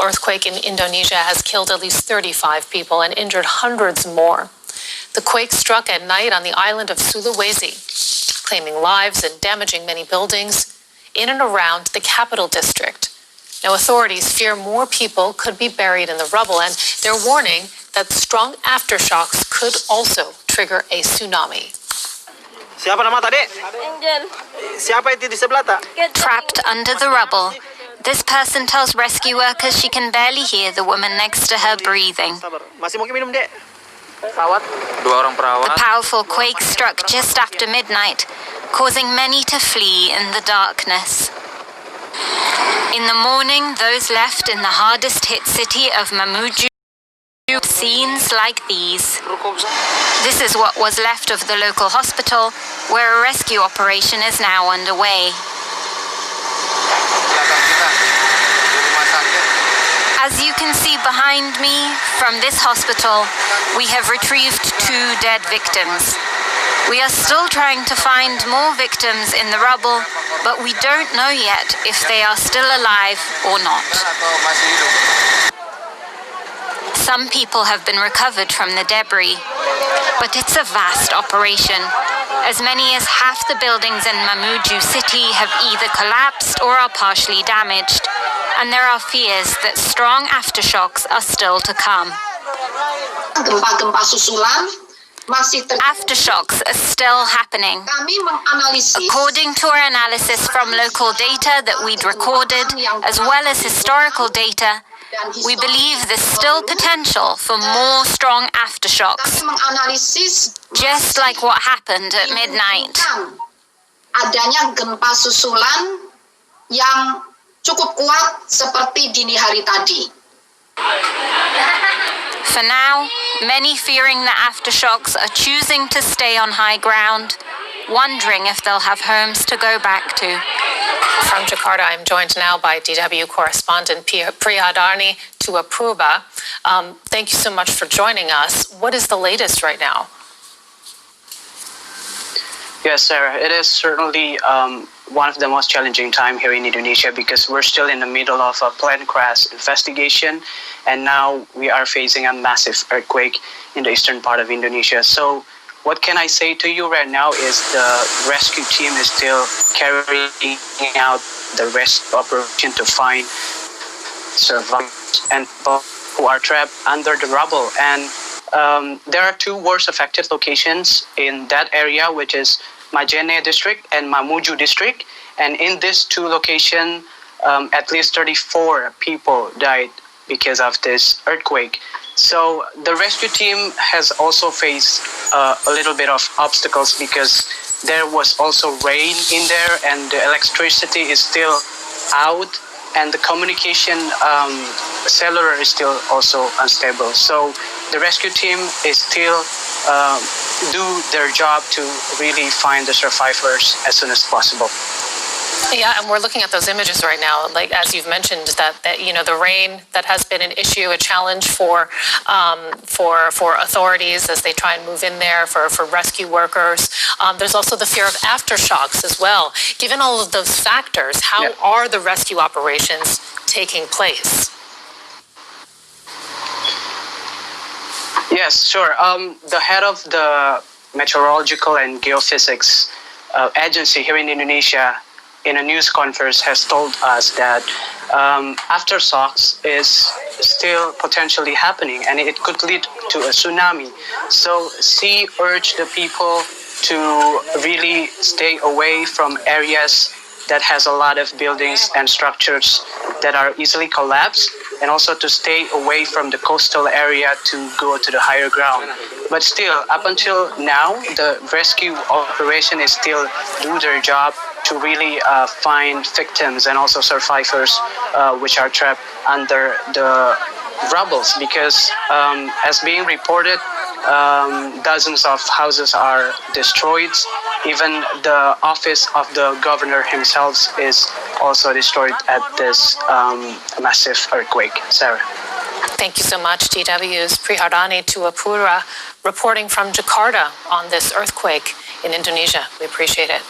earthquake in Indonesia has killed at least 35 people and injured hundreds more. The quake struck at night on the island of Sulawesi, claiming lives and damaging many buildings in and around the capital district. Now, authorities fear more people could be buried in the rubble, and they're warning that strong aftershocks could also trigger a tsunami. Siapa nama tadi? Angel. Siapa itu di sebelah tak? Trapped under the rubble, this person tells rescue workers she can barely hear the woman next to her breathing. Sabar. Masih mungkin minum, Dek? Perawat, 2 orang perawat. The powerful quake struck just after midnight, causing many to flee in the darkness. In the morning, those left in the hardest hit city of Mamuju scenes like these. This is what was left of the local hospital, where a rescue operation is now underway. As you can see behind me, from this hospital, we have retrieved 2 dead victims. We are still trying to find more victims in the rubble, but we don't know yet if they are still alive or not. Some people have been recovered from the debris, but it's a vast operation. As many as half the buildings in Mamuju city have either collapsed or are partially damaged, and there are fears that strong aftershocks are still to come. Gempa-gempa susulan masih Aftershocks are still happening. Kami menganalisis According to our analysis from local data that we'd recorded, as well as historical data, we believe there's still potential for more strong aftershocks, kami menganalisis just like what happened at midnight. adanya gempa susulan yang cukup kuat seperti dini hari tadi. For now, many fearing the aftershocks are choosing to stay on high ground, wondering if they'll have homes to go back to. From Jakarta, I'm joined now by DW correspondent Prihadarni Tuapurba. Thank you so much for joining us. What is the latest right now? Yes, Sarah, it is certainly one of the most challenging time here in Indonesia because we're still in the middle of a plane crash investigation, and now we are facing a massive earthquake in the eastern part of Indonesia. So what can I say to you right now is the rescue team is still carrying out the rescue operation to find survivors and people who are trapped under the rubble. And there are 2 worst affected locations in that area, which is Majene district and Mamuju district. And in these 2 locations, at least 34 people died because of this earthquake. So the rescue team has also faced a little bit of obstacles because there was also rain in there and the electricity is still out and the communication cellular is still also unstable. So the rescue team is still do their job to really find the survivors as soon as possible. Yeah, and we're looking at those images right now, like as you've mentioned, that you know the rain that has been an issue, a challenge for authorities as they try and move in there for rescue workers. There's also the fear of aftershocks as well. Given all of those factors, how are the rescue operations taking place? Yes, sure. The head of the Meteorological and Geophysics Agency here in Indonesia, in a news conference, has told us that aftershocks is still potentially happening and it could lead to a tsunami. So she urged the people to really stay away from areas that has a lot of buildings and structures that are easily collapsed, and also to stay away from the coastal area to go to the higher ground. But still, up until now, the rescue operation is still do their job to really find victims and also survivors which are trapped under the rubbles, because as being reported, dozens of houses are destroyed. Even the office of the governor himself is also destroyed at this massive earthquake. Sarah. Thank you so much, DW's Prihadarni Tuapurba, reporting from Jakarta on this earthquake in Indonesia. We appreciate it.